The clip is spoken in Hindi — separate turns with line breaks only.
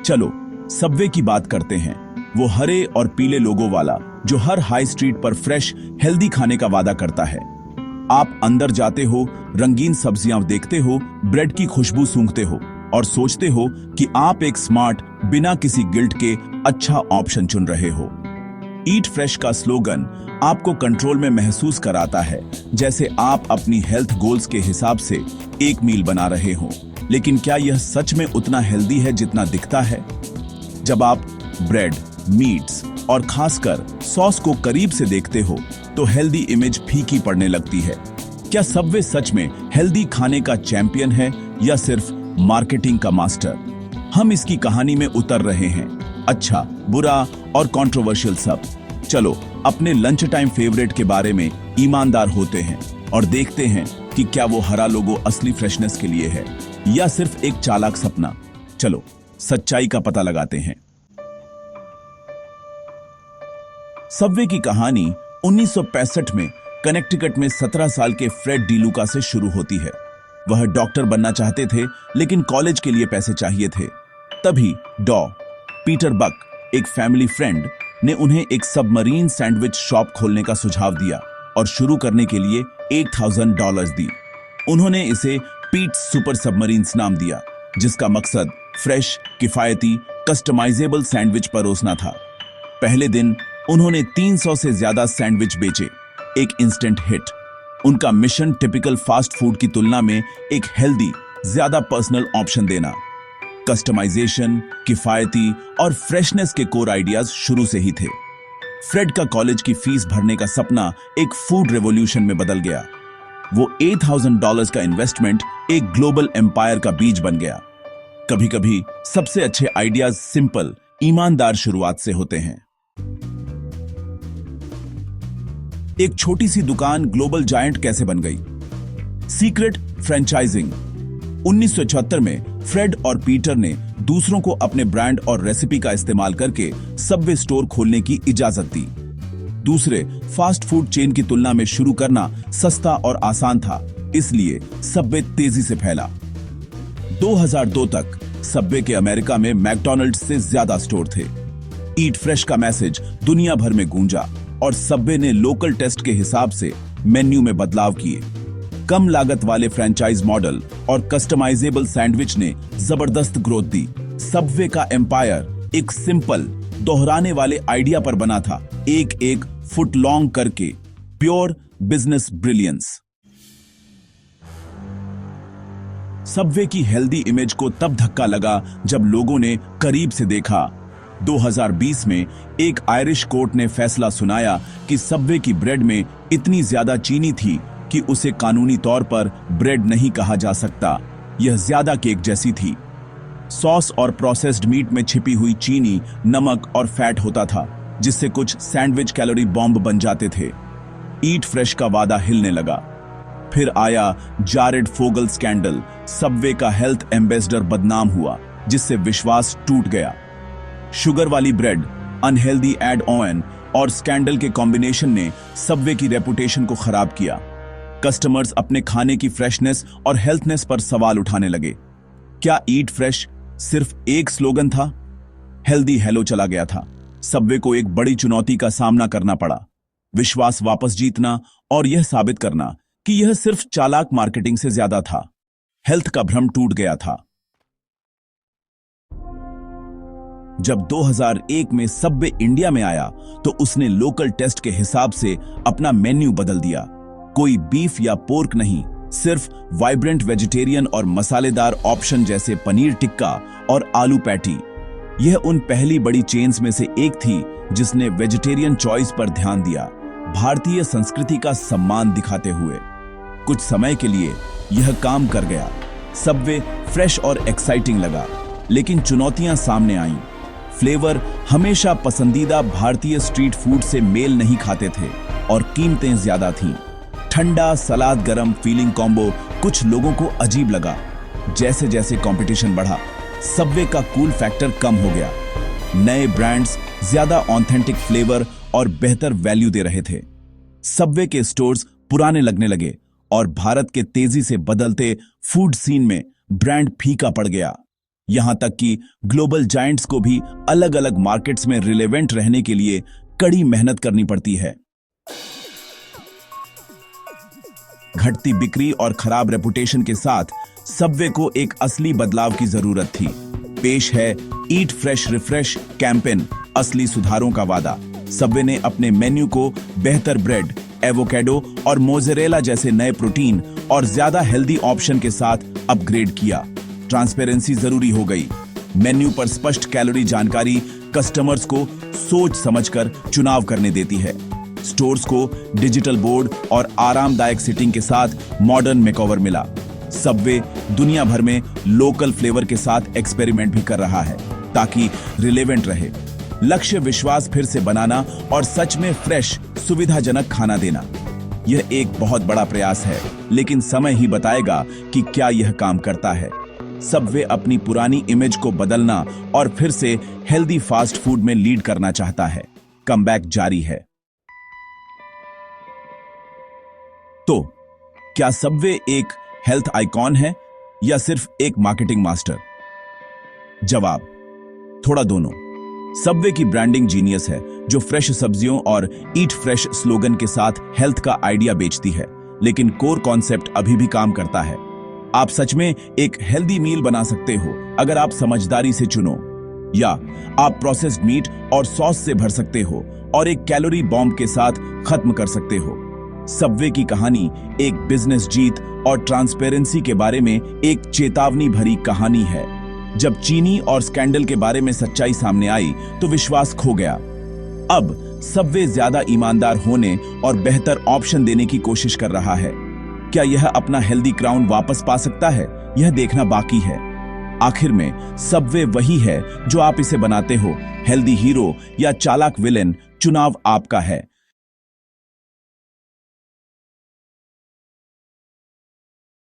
चलो सबवे की बात करते हैं, वो हरे और पीले लोगो वाला जो हर हाई स्ट्रीट पर फ्रेश हेल्दी खाने का वादा करता है। आप अंदर जाते हो, रंगीन सब्जियां देखते हो, ब्रेड की खुशबू सूंघते हो और सोचते हो कि आप एक स्मार्ट, बिना किसी गिल्ट के अच्छा ऑप्शन चुन रहे हो। ईट फ्रेश का स्लोगन आपको कंट्रोल में महसूस कराता है, जैसे आप अपनी हेल्थ गोल्स के हिसाब से एक मील बना रहे हो। लेकिन क्या यह सच में उतना हेल्दी है जितना दिखता है? जब आप ब्रेड, मीट्स और खासकर सॉस को करीब से देखते हो तो हेल्दी इमेज फीकी पड़ने लगती है। क्या सबवे सच में हेल्दी खाने का चैंपियन है या सिर्फ मार्केटिंग का मास्टर? हम इसकी कहानी में उतर रहे हैं, अच्छा, बुरा और कंट्रोवर्शियल सब। चलो अपने लंच टाइम फेवरेट के बारे में ईमानदार होते हैं और देखते हैं कि क्या वो हरा लोगो असली फ्रेशनेस के लिए है या सिर्फ एक चालाक सपना। चलो सच्चाई का पता लगाते हैं। सबवे की कहानी 1965 में कनेक्टिकट में 17 साल के फ्रेड डीलुका से शुरू होती है। वह डॉक्टर बनना चाहते थे लेकिन कॉलेज के लिए पैसे चाहिए थे। तभी पीटर बक, एक फैमिली फ्रेंड, ने उन्हें एक सबमरीन सैंडविच शॉप खोलने का सुझाव दिया और शुरू करने के लिए $8,000 दी। उन्होंने इसे पीट सुपर सबमरीन्स नाम दिया, जिसका मकसद फ्रेश, किफायती, कस्टमाइजेबल सैंडविच परोसना था। पहले दिन उन्होंने 300 से ज्यादा सैंडविच बेचे, एक इंस्टेंट हिट। उनका मिशन टिपिकल फास्ट फूड की तुलना में एक हेल्दी, ज्यादा पर्सनल ऑप्शन देना। कस्टमाइजेशन, किफायती और फ्रेशनेस के कोर आइडियाज शुरू से ही थे। फ्रेड का कॉलेज की फीस भरने का सपना एक फूड रेवोल्यूशन में बदल गया। वो $8,000 का इन्वेस्टमेंट एक ग्लोबल एम्पायर का बीज बन गया। कभी कभी सबसे अच्छे आइडियाज सिंपल, ईमानदार शुरुआत से होते हैं। एक छोटी सी दुकान ग्लोबल जायंट कैसे बन गई? Secret franchising. 1976 में फ्रेड और पीटर ने दूसरों को अपने ब्रांड और रेसिपी का इस्तेमाल करके सबवे स्टोर खोलने की इजाजत दी। दूसरे फास्ट फूड चेन की तुलना में शुरू करना सस्ता और आसान था, इसलिए सबवे तेजी से फैला। 2002 तक सबवे के अमेरिका में मैकडॉनल्ड्स से ज्यादा स्टोर थे। ईट फ्रेश का मैसेज दुनिया भर में गूंजा और सबवे ने लोकल टेस्ट के हिसाब से मेन्यू में बदलाव किए। कम लागत वाले फ्रेंचाइज मॉडल और कस्टमाइजेबल सैंडविच ने जबरदस्त ग्रोथ दी। सबवे का एम्पायर एक सिंपल, दोहराने वाले आइडिया पर बना था, एक फुट लॉन्ग करके, प्योर बिजनेस ब्रिलियंस। सबवे की हेल्दी इमेज को तब धक्का लगा जब लोगों ने करीब से देखा। 2020 में एक आयरिश कोर्ट ने फैसला सुनाया कि सबवे की ब्रेड में इतनी ज्यादा चीनी थी कि उसे कानूनी तौर पर ब्रेड नहीं कहा जा सकता। यह ज्यादा केक जैसी थी। सॉस और प्रोसेस्ड मीट में छिपी हुई चीनी, नमक और फैट होता था, जिससे कुछ सैंडविच कैलोरी बॉम्ब बन जाते थे। ईट फ्रेश का वादा हिलने लगा। फिर आया जारेड फोगल स्कैंडल। सबवे का हेल्थ एम्बेसडर बदनाम हुआ, जिससे विश्वास टूट गया। शुगर वाली ब्रेड, अनहेल्दी एड ऑन और स्कैंडल के कॉम्बिनेशन ने सबवे की रेपुटेशन को खराब किया। कस्टमर्स अपने खाने की फ्रेशनेस और हेल्थनेस पर सवाल उठाने लगे। क्या ईट फ्रेश सिर्फ एक स्लोगन था? हेल्दी हेलो चला गया था। सबवे को एक बड़ी चुनौती का सामना करना पड़ा, विश्वास वापस जीतना और यह साबित करना कि यह सिर्फ चालाक मार्केटिंग से ज्यादा था। हेल्थ का भ्रम टूट गया था। जब 2001 में सबवे इंडिया में आया तो उसने लोकल टेस्ट के हिसाब से अपना मेन्यू बदल दिया। कोई बीफ या पोर्क नहीं, सिर्फ वाइब्रेंट वेजिटेरियन और मसालेदार ऑप्शन जैसे पनीर टिक्का और आलू पैटी। यह उन पहली बड़ी चेन्स में से एक थी जिसने वेजिटेरियन चॉइस पर ध्यान दिया, भारतीय संस्कृति का सम्मान दिखाते हुए। कुछ समय के लिए यह काम कर गया। सबवे फ्रेश और एक्साइटिंग लगा, लेकिन चुनौतियां सामने आईं। फ्लेवर हमेशा पसंदीदा भारतीय स्ट्रीट फूड से मेल नहीं खाते थे और कीमतें ज्यादा थीं। ठंडा सलाद गरम फीलिंग कॉम्बो कुछ लोगों को अजीब लगा। जैसे जैसे कंपटीशन बढ़ा, सबवे का कूल फैक्टर कम हो गया। नए ब्रांड्स ज्यादा ऑथेंटिक फ्लेवर और बेहतर वैल्यू दे रहे थे। सबवे के स्टोर्स पुराने लगने लगे और भारत के तेजी से बदलते फूड सीन में ब्रांड फीका पड़ गया। यहां तक कि ग्लोबल जायंट्स को भी अलग अलग मार्केट्स में रिलेवेंट रहने के लिए कड़ी मेहनत करनी पड़ती है। घटती बिक्री और खराब रेपुटेशन के साथ सबवे को एक असली बदलाव की जरूरत थी। पेश है ईट फ्रेश रिफ्रेश कैंपेन, असली सुधारों का वादा। सबवे ने अपने मेन्यू को बेहतर ब्रेड, एवोकेडो और मोज़रेला जैसे नए प्रोटीन और ज्यादा हेल्दी ऑप्शन के साथ अपग्रेड किया। ट्रांसपेरेंसी जरूरी हो गई। मेन्यू पर स्पष्ट कैलोरी जानकारी कस्टमर्स को सोच समझकर चुनाव करने देती है। स्टोर्स को डिजिटल बोर्ड और आरामदायक सीटिंग के साथ मॉडर्न मेकओवर मिला। सबवे दुनिया भर में लोकल फ्लेवर के साथ एक्सपेरिमेंट भी कर रहा है ताकि रिलेवेंट रहे। लक्ष्य विश्वास फिर से बनाना और सच में फ्रेश, सुविधाजनक खाना देना। यह एक बहुत बड़ा प्रयास है, लेकिन समय ही बताएगा कि क्या यह काम करता है। सबवे अपनी पुरानी इमेज को बदलना और फिर से हेल्दी फास्ट फूड में लीड करना चाहता है। कमबैक जारी है। तो क्या सबवे एक हेल्थ आइकॉन है या सिर्फ एक मार्केटिंग मास्टर? जवाब थोड़ा दोनों। सबवे की ब्रांडिंग जीनियस है, जो फ्रेश सब्जियों और ईट फ्रेश स्लोगन के साथ हेल्थ का आइडिया बेचती है, लेकिन कोर कॉन्सेप्ट अभी भी काम करता है। आप सच में एक हेल्दी मील बना सकते हो अगर आप समझदारी से चुनो, या आप प्रोसेस्ड मीट और सॉस से भर सकते हो और एक कैलोरी बॉम्ब के साथ खत्म कर सकते हो। सबवे की कहानी एक बिजनेस जीत और ट्रांसपेरेंसी के बारे में एक चेतावनी भरी कहानी है। जब चीनी और स्कैंडल के बारे में सच्चाई सामने आई तो विश्वास खो गया। अब सबवे ज्यादा ईमानदार होने और बेहतर ऑप्शन देने की कोशिश कर रहा है। क्या यह अपना हेल्दी क्राउन वापस पा सकता है? यह देखना बाकी है। आखिर में सबवे वही है जो आप इसे बनाते हो, हेल्दी हीरो या चालाक विलेन, चुनाव आपका है।